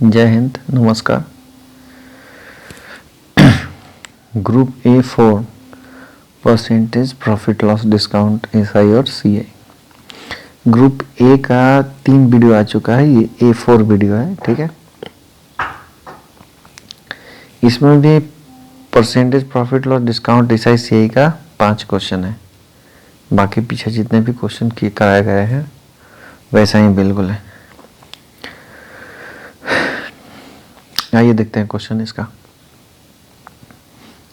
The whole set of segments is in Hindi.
जय हिंद, नमस्कार। Group A4 percentage profit loss discount SI और CI। ग्रुप ए का 3 वीडियो आ चुका है, ये A4 वीडियो है, ठीक है। इसमें भी percentage profit loss discount SI CI का 5 क्वेश्चन है। बाकी पीछे जितने भी क्वेश्चन किए कराए गए हैं वैसा ही बिल्कुल है। आइए देखते हैं क्वेश्चन इसका।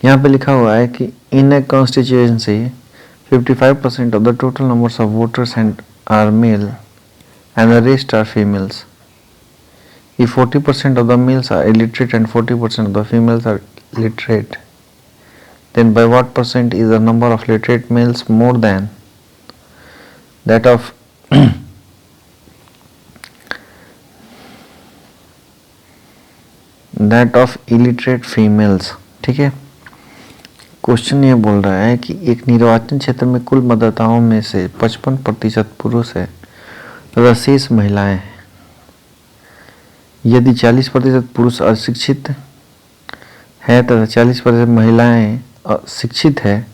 यहाँ पे लिखा हुआ है कि in a constituency 55% of the total numbers of voters and are male and the rest are females. If 40% of the males are illiterate and 40% of the females are literate, then by what percent is the number of literate males more than that of illiterate females? ठीक है। क्वेश्चन ये बोल रहा है कि एक निर्वाचन क्षेत्र में कुल मतदाताओं में से 55% पुरुष है तथा शेष महिलाएं हैं। यदि 40% पुरुष अशिक्षित है तथा 40% महिलाएं शिक्षित है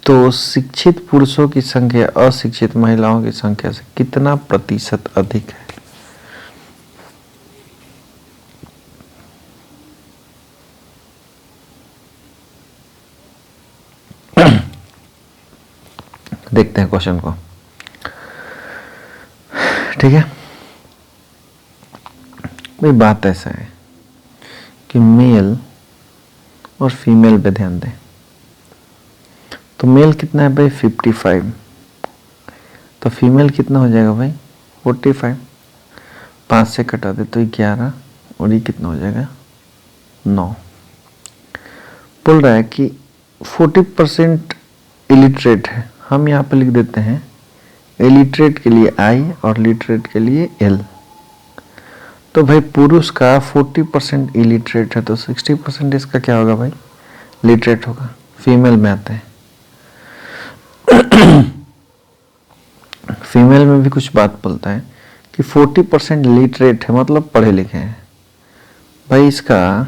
तो शिक्षित पुरुषों की संख्या अशिक्षित महिलाओं की संख्या से कितना प्रतिशत अधिक है? देखते हैं क्वेश्चन को, ठीक है। भाई बात ऐसा है कि मेल और फीमेल पे ध्यान दें। तो मेल कितना है भाई 55, तो फीमेल कितना हो जाएगा भाई 45। 5 से कटा दे तो 11 और ये कितना हो जाएगा 9। बोल रहा है कि 40% इलिटरेट है। हम यहाँ पे लिख देते हैं इलिटरेट के लिए I और लिटरेट के लिए L। तो भाई पुरुष का 40% इलिटरेट है तो 60% इसका क्या होगा भाई लिटरेट होगा। फीमेल में आते हैं। फीमेल में भी कुछ बात बोलता है कि 40% लिटरेट है मतलब पढ़े लिखे हैं। भाई इसका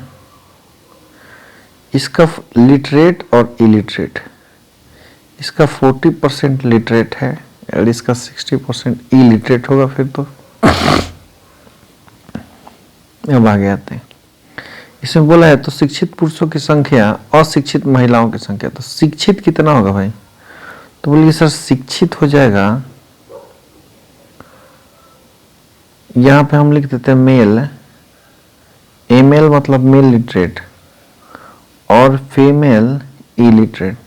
लिटरेट और इलिटरेट, इसका 40% लिटरेट है और इसका 60% इलिटरेट होगा। फिर तो अब आगे आते हैं। इसमें बोला है तो शिक्षित पुरुषों की संख्या अशिक्षित महिलाओं की संख्या, तो शिक्षित कितना होगा भाई? तो बोलिए सर शिक्षित हो जाएगा, यहां पे हम लिख देते हैं मेल, एमेल मतलब मेल लिटरेट और फीमेल इलिटरेट,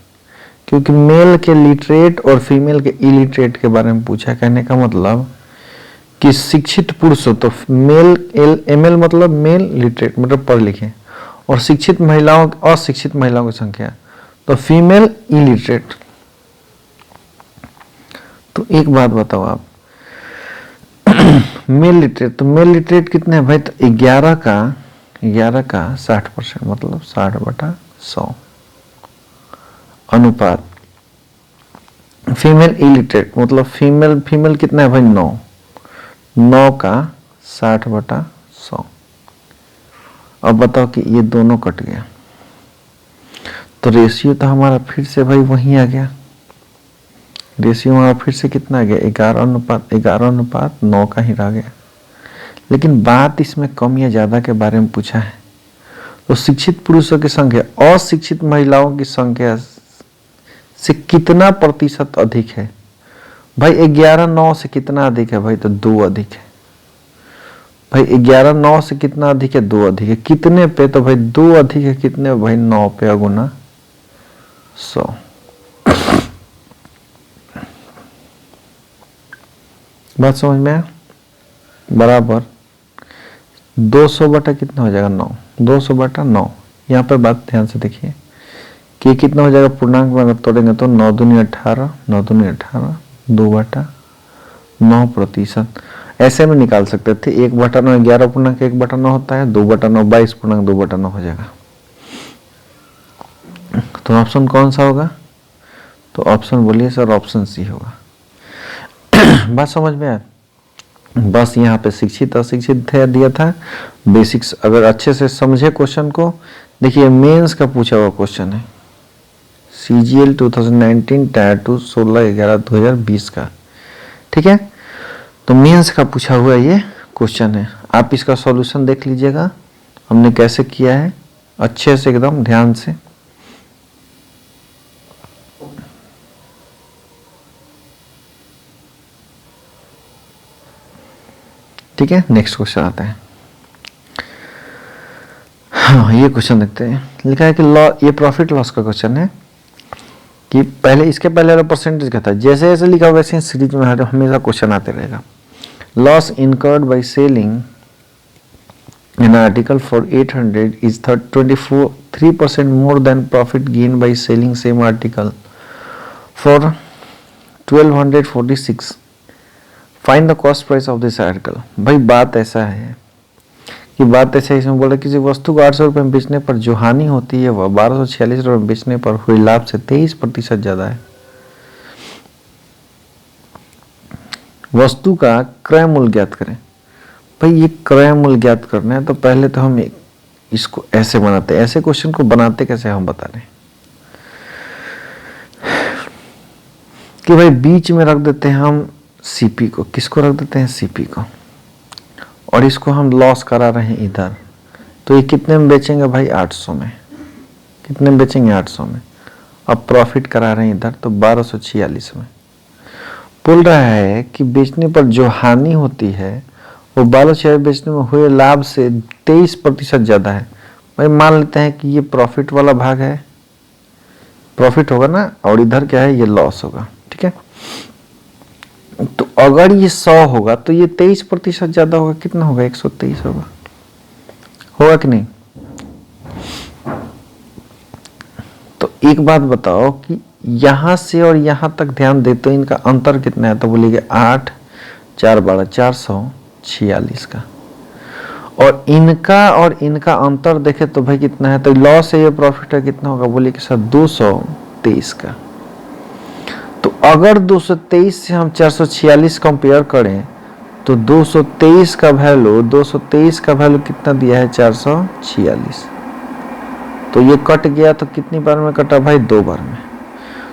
क्योंकि मेल के लिटरेट और फीमेल के इलिटरेट के बारे में पूछा। कहने का मतलब कि शिक्षित पुरुष हो तो मेल एमएल मतलब मेल लिटरेट मतलब पढ़ लिखे, और शिक्षित महिलाओं अशिक्षित महिलाओं की संख्या तो फीमेल इलिटरेट। तो एक बात बताओ आप, मेल लिटरेट, तो मेल लिटरेट कितने हैं भाई? तो 11 का 60% मतलब 60/100 अनुपात। फीमेल इलिटरेट मतलब फीमेल कितना है भाई 9 का 60/100। अब बताओ कि ये दोनों कट गया तो रेशियो तो हमारा फिर से भाई वहीं आ गया। रेशियो हमारा फिर से कितना आ गया 11:9 का ही रह गया। लेकिन बात इसमें कम या ज्यादा के बारे में पूछा है। तो शिक्षित पुरुषों की संख्या अशिक्षित महिलाओं की संख्या से कितना प्रतिशत अधिक है? भाई 11:9 से कितना अधिक है भाई? तो 2 अधिक है। भाई 11:9 से कितना अधिक है? 2 अधिक है। कितने पे? तो भाई 2 अधिक है। कितने भाई? 9 पे गुना 100। बात समझ में आया? बराबर 200 बटा कितना हो जाएगा 9, 200/9। यहाँ पर बात ध्यान से देखिए कि कितना हो जाएगा पूर्णांक में अगर तोड़ेंगे तो 9 दूनी 18, 9 दूनी 18, 2/9%। ऐसे में निकाल सकते थे 1/9 11.1/9 होता है, 2/9 22.2/9 हो जाएगा। तो ऑप्शन कौन सा होगा? तो ऑप्शन बोलिए सर ऑप्शन सी होगा। बात समझ में आया? बस यहाँ पे शिक्षित अशिक्षित दिया था। बेसिक्स अगर अच्छे से समझे क्वेश्चन को, देखिए मेंस का पूछा हुआ क्वेश्चन है, CGL 2019 टायर 2 16/11/2020 का, ठीक है। तो मेंस का पूछा हुआ ये क्वेश्चन है। आप इसका सॉल्यूशन देख लीजिएगा हमने कैसे किया है, अच्छे से एकदम ध्यान से। ठीक है, नेक्स्ट क्वेश्चन आता है। हाँ, ये क्वेश्चन देखते हैं। लिखा है कि लॉ, ये प्रॉफिट लॉस का क्वेश्चन है कि पहले इसके पहले वाला परसेंटेज का था, जैसे जैसे लिखा वैसे सीरीज में हमेशा क्वेश्चन आते रहेगा। Loss incurred by selling an article for 800 is 3% more than profit gained by selling same article for 1246. Find the cost price of this article. भाई बात ऐसा है कि बात ऐसा है, इसमें बोला किसी वस्तु को 800 रुपये में बेचने पर जो हानि होती है वह 1246 रुपये में बेचने पर हुई लाभ से 23% ज्यादा है। वस्तु का क्रय मूल्य ज्ञात करें। भाई ये क्रय मूल्य ज्ञात करना है तो पहले तो हम इसको ऐसे बनाते हैं। ऐसे क्वेश्चन को बनाते कैसे हम बता रहे हैं कि भाई बीच में रख देते हैं हम सीपी को। किसको रख देते हैं? सीपी को। और इसको हम लॉस करा रहे हैं इधर, तो ये कितने में बेचेंगे भाई? 800 में। कितने में बेचेंगे? 800 में। अब प्रॉफिट करा रहे हैं इधर तो 1246 में। बोल रहा है कि बेचने पर जो हानि होती है वो 1246 बेचने में हुए लाभ से 23% ज्यादा है। भाई मान लेते हैं कि ये प्रॉफिट वाला भाग है, प्रॉफिट होगा ना, और इधर क्या है? ये लॉस होगा, ठीक है। तो अगर ये 100 होगा तो ये 23% ज्यादा होगा। कितना होगा? 123 होगा। होगा कि नहीं? तो एक बात बताओ कि यहां से और यहां तक ध्यान दे तो इनका अंतर कितना है? तो बोलिए 8 4 12 446 का। और इनका अंतर देखे तो भाई कितना है? तो लॉस है, ये प्रॉफिट है, कितना होगा? बोलिए कि सर 223 का। तो अगर 223 से हम 446 कंपेयर करें तो 223 का वैल्यू कितना दिया है? 446। तो ये कट गया तो कितनी बार में कटा भाई? 2 बार में।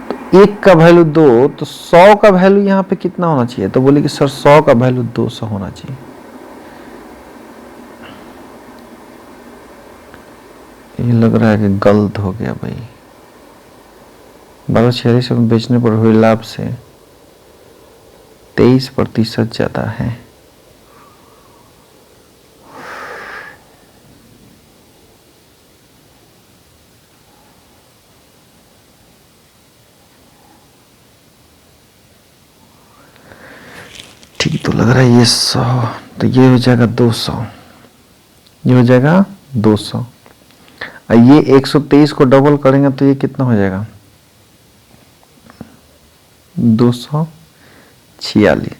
तो 1 का वैल्यू 2, तो 100 का वैल्यू यहाँ पे कितना होना चाहिए? तो बोले कि सर 100 का वैल्यू 200 होना चाहिए। ये लग रहा है कि गलत हो गया भाई। 1246 में बेचने पर हुए लाभ से 23% ज्यादा है। ठीक तो लग रहा है ये 100, तो ये हो जाएगा 200, ये हो जाएगा 200। ये 123 को डबल करेंगे तो ये कितना हो जाएगा? 246।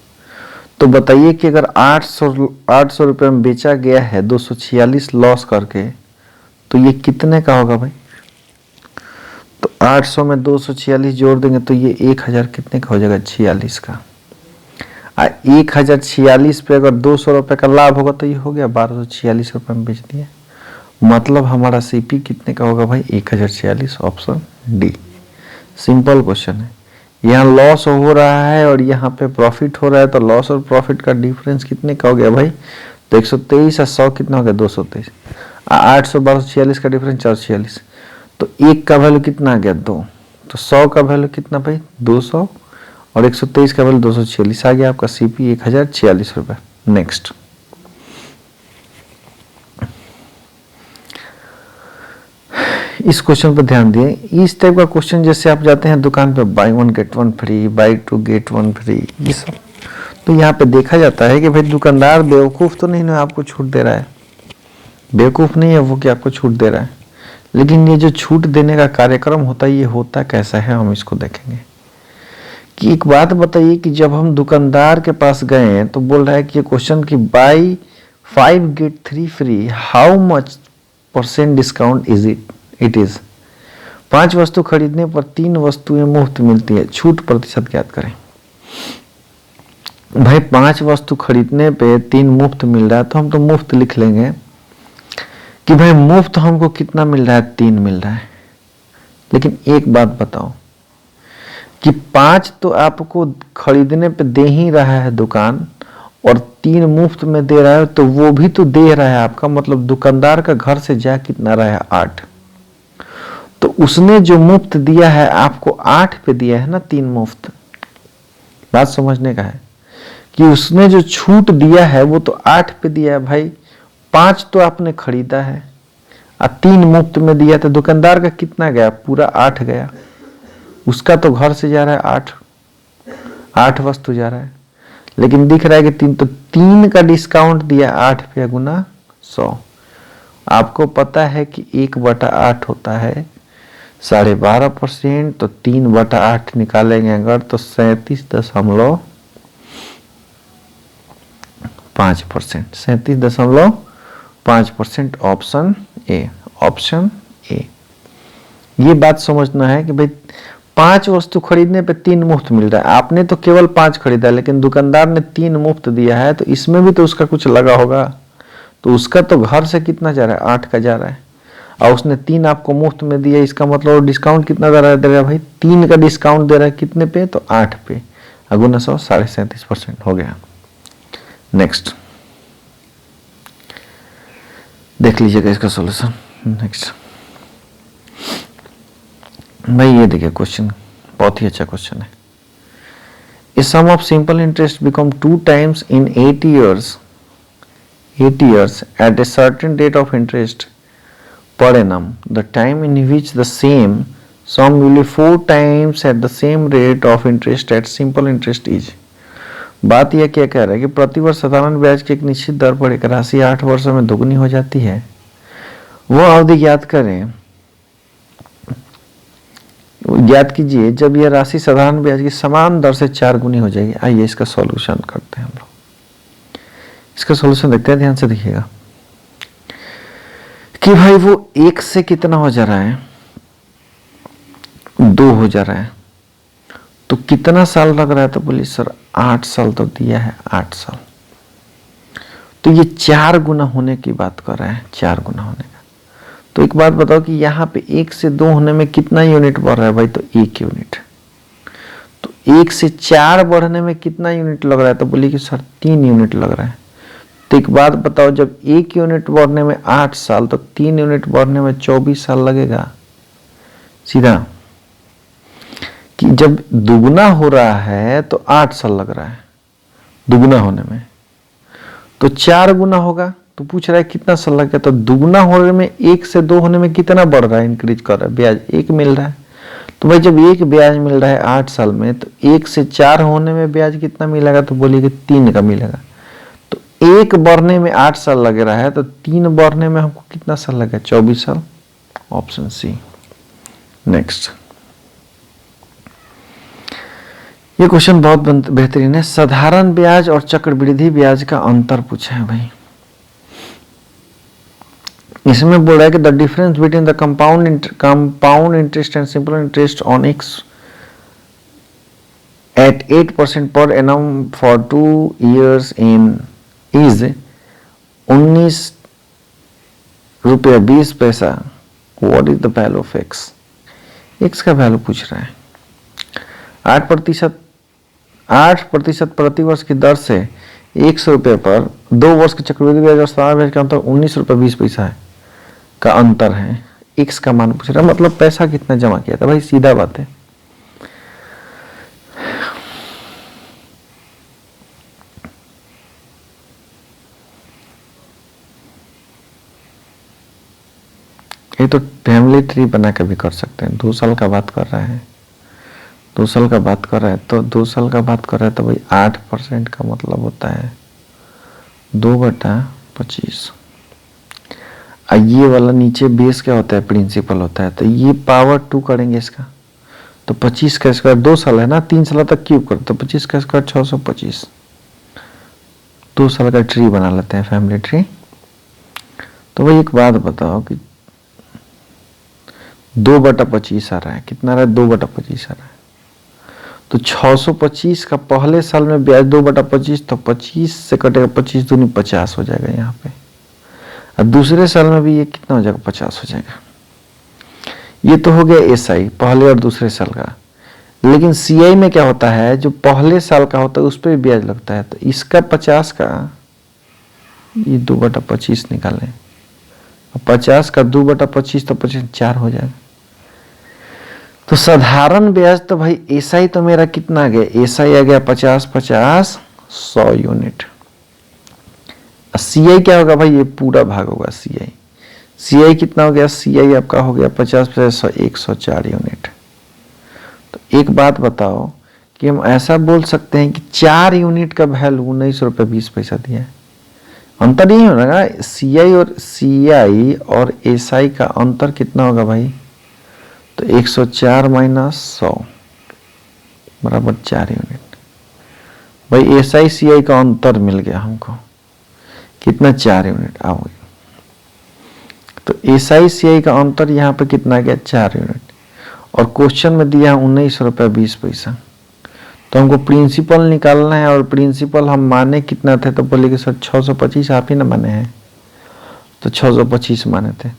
तो बताइए कि अगर 800 रुपये में बेचा गया है 246 लॉस करके, तो ये कितने का होगा भाई? तो 800 में 246 जोड़ देंगे तो ये 1000 कितने का हो जाएगा? 46 का। 1046 पे अगर 200 रुपये का लाभ होगा तो ये हो गया 1246 रुपये में बेच दिया। मतलब हमारा सीपी कितने का होगा भाई? 1046, ऑप्शन डी। सिंपल क्वेश्चन है। यहाँ लॉस हो रहा है और यहाँ पे प्रॉफिट हो रहा है, तो लॉस और प्रॉफिट का डिफरेंस कितने का हो गया भाई? तो 123 और 100 कितना हो गया? 223। 800 1246 का डिफरेंस 446। तो 1 का वैल्यू कितना आ गया? 2। तो 100 का वैल्यू कितना भाई? 200 और 123 का वैल्यू 246 आ गया आपका सीपी 1046 रुपये। नेक्स्ट, इस क्वेश्चन पर ध्यान दिए। इस टाइप का क्वेश्चन जैसे आप जाते हैं दुकान पे, buy 1 get 1 free, buy 2 get 1 free, ये सब तो यहाँ पे देखा जाता है कि भाई दुकानदार बेवकूफ तो नहीं ना आपको छूट दे रहा है। बेवकूफ नहीं है वो कि आपको छूट दे रहा है, लेकिन ये जो छूट देने का कार्यक्रम होता है ये होता कैसा है हम इसको देखेंगे। कि एक बात बताइए कि जब हम दुकानदार के पास गए तो बोल रहा है कि ये क्वेश्चन की buy 5 get 3 free, how much % discount is it is. 5 वस्तु खरीदने पर 3 वस्तुएं मुफ्त मिलती है, छूट प्रतिशत ज्ञात करें। भाई 5 वस्तु खरीदने पे 3 मुफ्त मिल रहा है, तो हम तो मुफ्त लिख लेंगे कि भाई मुफ्त हमको कितना मिल रहा है, 3 मिल रहा है। लेकिन एक बात बताओ कि 5 तो आपको खरीदने पे दे ही रहा है दुकान, और 3 मुफ्त में दे रहा है, तो वो भी तो दे रहा है आपका, मतलब दुकानदार का घर से जा कितना रहा है, 8। तो उसने जो मुफ्त दिया है आपको 8 पे दिया है ना, 3 मुफ्त। बात समझने का है कि उसने जो छूट दिया है वो तो 8 पे दिया है भाई, 5 तो आपने खरीदा है और 3 मुफ्त में दिया, तो दुकानदार का कितना गया, पूरा 8 गया। उसका तो घर से जा रहा है 8 वस्तु जा रहा है, लेकिन दिख रहा है कि 3, तो 3 का डिस्काउंट दिया 8 पे गुना 100। आपको पता है कि 1/8 होता है 12.5%, तो 3/8 निकालेंगे अगर तो 37.5%, 37.5%। Option A. ये बात समझना है कि भाई 5 वस्तु खरीदने पे 3 मुफ्त मिल रहा है, आपने तो केवल 5 खरीदा, लेकिन दुकानदार ने 3 मुफ्त दिया है, तो इसमें भी तो उसका कुछ लगा होगा। तो उसका तो घर से कितना जा रहा है, 8 का जा रहा है, और उसने 3 आपको मुफ्त में दिया, इसका मतलब डिस्काउंट कितना दे रहा है भाई, 3 का डिस्काउंट दे रहा है कितने पे, तो 8 पे, गुना 100, 37.5% हो गया। नेक्स्ट देख लीजिएगा इसका सॉल्यूशन। नेक्स्ट भाई ये देखिए क्वेश्चन, बहुत ही अच्छा क्वेश्चन है। A sum of simple interest become 2 times in 8 years at a certain rate of interest per annum. The time in which the same sum will be 4 times at the same rate of interest at simple interest is. बात यह क्या कह रहा है कि प्रतिवर्ष साधारण ब्याज की एक निश्चित दर पर एक राशि 8 वर्षों में दोगुनी हो जाती है। वो अवधि ज्ञात करें, ज्ञात कीजिए जब यह राशि साधारण ब्याज की समान दर से 4 गुनी हो जाएगी। आइए इसका सॉल्यूशन करते हैं हम लोग। इसका सॉल्यूशन देखते हैं, ध्यान से देखिएगा कि भाई वो 1 से कितना हो जा रहा है, 2 हो जा रहा है, तो कितना साल लग रहा है, तो बोलिए सर 8 साल तो दिया है, 8 साल, तो ये 4 गुना होने की बात कर रहा है, 4 गुना होने का। तो एक बात बताओ कि यहाँ पे 1 से 2 होने में कितना यूनिट बढ़ रहा है भाई, तो 1 यूनिट। तो 1 से 4 बढ़ने में कितना यूनिट लग रहा है, तो बोलिए कि सर 3 यूनिट लग रहा है। तो एक बात बताओ, जब 1 यूनिट बढ़ने में 8 साल, तो 3 यूनिट बढ़ने में 24 साल लगेगा। सीधा कि जब दुगुना हो रहा है तो 8 साल लग रहा है दुगुना होने में, तो 4 गुना होगा, तो पूछ रहा है कितना साल लग गया। तो दुगुना होने में 1 से 2 होने में कितना बढ़ रहा है, इंक्रीज कर रहा है, ब्याज 1 मिल रहा है। तो भाई जब 1 ब्याज मिल रहा है 8 साल में, तो 1 से 4 होने में ब्याज कितना मिलेगा, तो बोलिए कि 3 का मिलेगा। तो 1 बढ़ने में 8 साल लग रहा है, तो 3 बढ़ने में हमको कितना साल लगा, 24 साल। Option c. नेक्स्ट ये क्वेश्चन बहुत बेहतरीन है। साधारण ब्याज और चक्रवृद्धि ब्याज का अंतर पूछा है भाई। इसमें बोल रहा है कि the difference between the compound interest and simple interest on x at 8% per annum for 2 years in is 19 रुपया 20 पैसा। What is the value of x. X का वैल्यू पूछ रहा है। 8% प्रतिवर्ष की दर से 100 रुपये पर 2 वर्ष के चक्रवृद्धि ब्याज और साधारण ब्याज का अंतर 19 रुपये 20 पैसा है का अंतर है। एक्स का मान पूछ रहा है, मतलब पैसा कितना जमा किया था भाई, सीधा बात है। ये तो फैमिली ट्री बना के भी कर सकते हैं। 2 साल का बात कर रहा है, 2 साल का बात कर रहा है, तो 2 साल का बात कर रहा है, तो भाई 8% का मतलब होता है 2/25। ये वाला नीचे बेस क्या होता है, प्रिंसिपल होता है, तो ये पावर 2 करेंगे इसका, तो 25 का स्क्वायर 2 साल है ना, 3 साल तक क्यूब कर, तो 25 का स्क्वायर 625। 2 साल का ट्री बना लेते हैं, फैमिली ट्री। तो भाई एक बात बताओ कि 2/25 आ रहा है, कितना आ रहा है, 2/25 आ रहा है, तो 625 का पहले साल में ब्याज 2/25, तो 25 से कटेगा 25 दूनी 50 हो जाएगा यहाँ पे। और दूसरे साल में भी ये कितना हो जाएगा, 50 हो जाएगा। ये तो हो गया एसआई, पहले और दूसरे साल का। लेकिन सीआई में क्या होता है, जो पहले साल का होता है उस पर भी ब्याज लगता है। तो इसका 50 का ये 2/25 निकालें, 50 का 2/25 तो 25 4 हो जाएगा। तो साधारण ब्याज तो भाई एसआई तो मेरा कितना आ गया, एसआई आ गया 50 100 यूनिट। सीआई क्या होगा भाई, ये पूरा भाग होगा सीआई। सीआई कितना हो गया, सीआई आपका हो गया 50 100 104 यूनिट। तो एक बात बताओ कि हम ऐसा बोल सकते हैं कि 4 यूनिट का वैल्यू 19 रुपये 20 पैसा दिया है। अंतर नहीं होगा, सीआई और एसआई का अंतर कितना होगा भाई, तो 104 माइनस 100 बराबर 4 यूनिट। भाई एसआई सीआई का अंतर मिल गया हमको, कितना, 4 यूनिट। आओगे तो एसआई सीआई का अंतर यहाँ पे कितना गया, 4 यूनिट। और क्वेश्चन में दिया 19 रुपये 20 पैसा। तो हमको प्रिंसिपल निकालना है, और प्रिंसिपल हम माने कितना थे, तो बोले कि सर 625 आप ही ना माने हैं, तो 625 माने थे।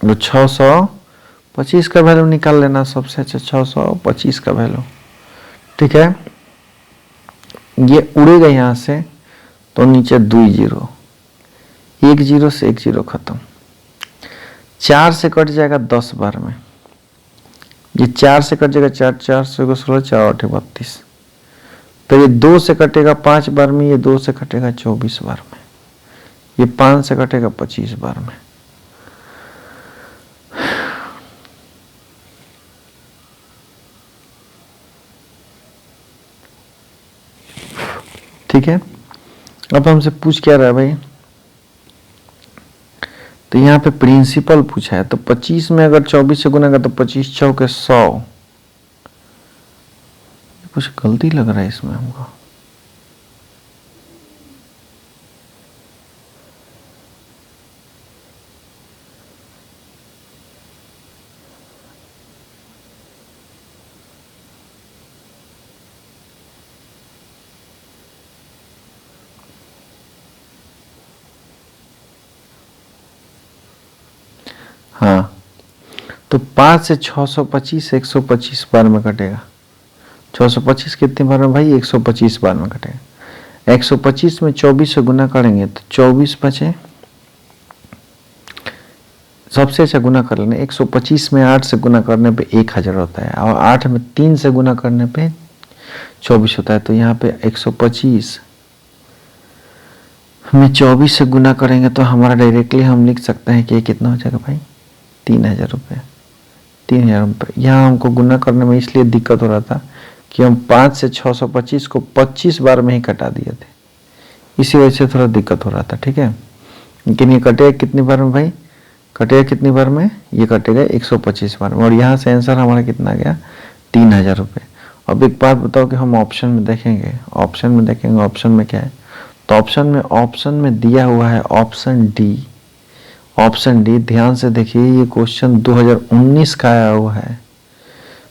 तो 625 का वैल्यू निकाल लेना सबसे अच्छा, 625 का वैल्यू। ठीक है, ये उड़ेगा यहाँ से, तो नीचे 2 जीरो, 1 जीरो से 1 जीरो खत्म। 4 से कट जाएगा 10 बार में, ये 4 से कट जाएगा 4 4 से 16 4 8 32। तो ये 2 से कटेगा 5 बार में, ये 2 से कटेगा 24 बार में, ये 5 से कटेगा 25 बार में। ठीक है, अब हमसे पूछ क्या रहा है भाई, तो यहाँ पे प्रिंसिपल पूछा है। तो 25 में अगर 24 से गुना कर तो 25 चौके 100। कुछ गलती लग रहा है इसमें हमको। हाँ, तो 5 से 625 125 बार में कटेगा। 625 कितने बार में भाई, 125 बार में कटेगा। 125 में 24 से गुना करेंगे तो 24 बचे, सबसे अच्छा गुना कर लेना। 125 में 8 से गुना करने पे 1000 होता है, और 8 में 3 से गुना करने पे 24 होता है। तो यहाँ पे 125 में 24 से गुना करेंगे तो हमारा डायरेक्टली हम लिख सकते हैं कि ये कितना हो जाएगा भाई, 3000 रुपये। 3000 रुपये यहाँ हमको गुना करने में इसलिए दिक्कत हो रहा था कि हम 5 से 625 को 25 बार में ही कटा दिए थे, इसी वजह से थोड़ा दिक्कत हो रहा था। ठीक है, लेकिन ये कटेगा कितनी बार में भाई, कटेगा कितनी बार में, ये कटेगा 125 बार में। और यहाँ से आंसर हमारा कितना गया, 3000 रुपये। अब एक बात बताओ कि हम ऑप्शन में देखेंगे, ऑप्शन में क्या है, तो ऑप्शन में दिया हुआ है ऑप्शन डी। ध्यान से देखिए, ये क्वेश्चन 2019 का आया हुआ है।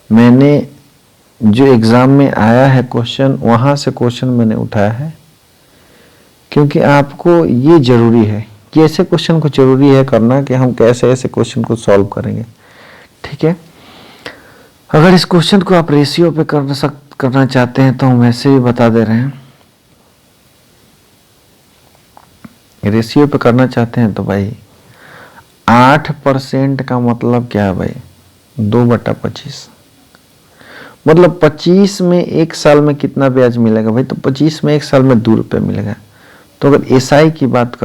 मैंने जो एग्जाम में आया है क्वेश्चन, वहां से क्वेश्चन मैंने उठाया है, क्योंकि आपको ये जरूरी है कि ऐसे क्वेश्चन को जरूरी है करना कि हम कैसे ऐसे क्वेश्चन को सॉल्व करेंगे। ठीक है, अगर इस क्वेश्चन को आप रेशियो पे करना चाहते हैं तो हम वैसे भी बता दे रहे हैं। रेशियो पे करना चाहते हैं तो भाई 8% का मतलब क्या है भाई, 2/25। मतलब 25 में एक साल में कितना ब्याज मिलेगा भाई, तो 25 में एक साल में 2 रुपये मिलेगा। तो अगर एसआई की बात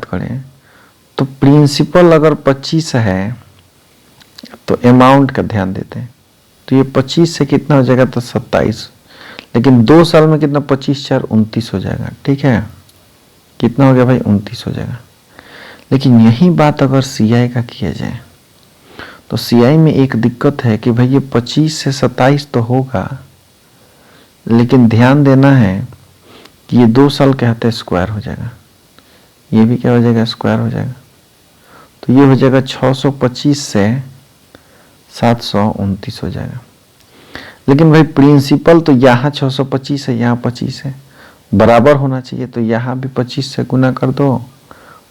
करें तो प्रिंसिपल अगर 25 है तो अमाउंट का ध्यान देते हैं, तो ये 25 से कितना हो जाएगा, तो 27। लेकिन 2 साल में कितना, 25 4 29 हो जाएगा। ठीक है, कितना हो गया भाई, 29 हो जाएगा। लेकिन यही बात अगर सीआई का किया जाए तो सीआई में एक दिक्कत है कि भाई ये 25 से 27 तो होगा, लेकिन ध्यान देना है कि ये 2 साल के हाथे स्क्वायर हो जाएगा, ये भी क्या हो जाएगा, स्क्वायर हो जाएगा। तो ये हो जाएगा 625 से 729 हो जाएगा। लेकिन भाई प्रिंसिपल तो यहाँ 625 है, यहाँ 25 है, बराबर होना चाहिए। तो यहाँ भी 25 से गुना कर दो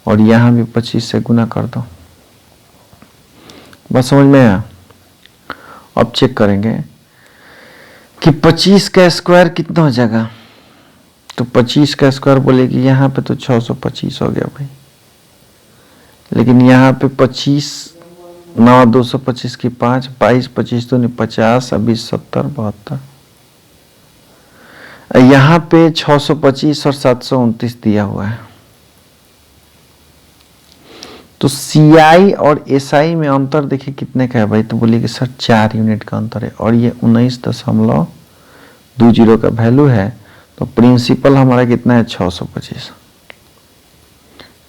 और यहाँ भी 25 से गुना कर दो। बस समझ में आया। अब चेक करेंगे कि 25 का स्क्वायर कितना हो जाएगा। तो 25 का स्क्वायर बोलेगी यहाँ पे तो 625 हो गया भाई, लेकिन यहाँ पे 25 9 225 की 5 22 25 तो नहीं 50 अभी 70 72। यहाँ पे 625 और 729 दिया हुआ है। तो CI और SI में अंतर देखिए कितने का है भाई। तो बोलिए कि सर 4 यूनिट का अंतर है और ये 19.20 का वैल्यू है। तो प्रिंसिपल हमारा कितना है 625।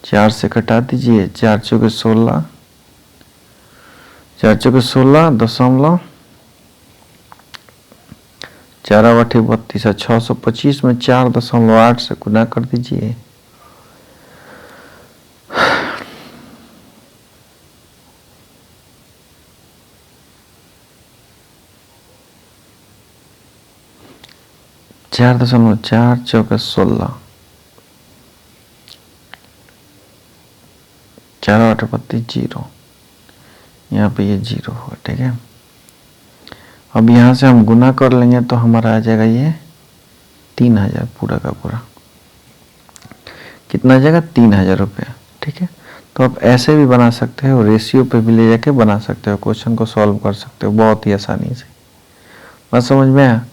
4 से कटा दीजिए, 4 चौके 16, 4 चौके 16 दशमलव 4 8 32। 625 में 4.8 से गुना कर दीजिए। चार 4 चौके 16, 4 8 32 0। यहाँ पे ये 0 होगा, ठीक है। अब यहाँ से हम गुना कर लेंगे तो हमारा आ जाएगा ये 3000 पूरा का पूरा। कितना आ जाएगा 3000 रुपया, ठीक है। तो आप ऐसे भी बना सकते हो, रेशियो पे भी ले जाके बना सकते हो, क्वेश्चन को सॉल्व कर सकते हो बहुत ही आसानी से। बात समझ में आया।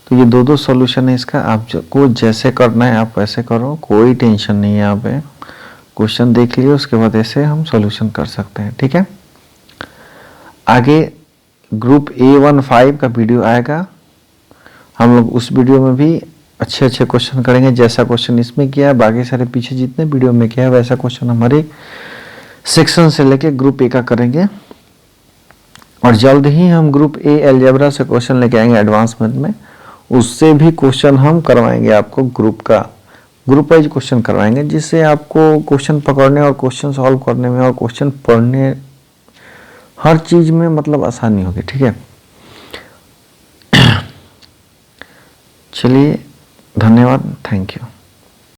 तो ये दो सॉल्यूशन है इसका, आपको जैसे करना है आप वैसे करो, कोई टेंशन नहीं है। यहाँ पे क्वेश्चन देख लिए उसके बाद ऐसे हम सॉल्यूशन कर सकते हैं, ठीक है। आगे ग्रुप A15 का वीडियो आएगा, हम लोग उस वीडियो में भी अच्छे अच्छे क्वेश्चन करेंगे। जैसा क्वेश्चन इसमें किया है बाकी सारे पीछे जितने वीडियो में किया है वैसा क्वेश्चन हमारे सेक्शन से लेके ग्रुप A का करेंगे। और जल्द ही हम ग्रुप A अलजेब्रा से क्वेश्चन लेके आएंगे एडवांसमेंट में, उससे भी क्वेश्चन हम करवाएंगे आपको। ग्रुप वाइज क्वेश्चन करवाएंगे जिससे आपको क्वेश्चन पकड़ने और क्वेश्चन सॉल्व करने में और क्वेश्चन पढ़ने हर चीज में मतलब आसानी होगी, ठीक है। चलिए, धन्यवाद, थैंक यू।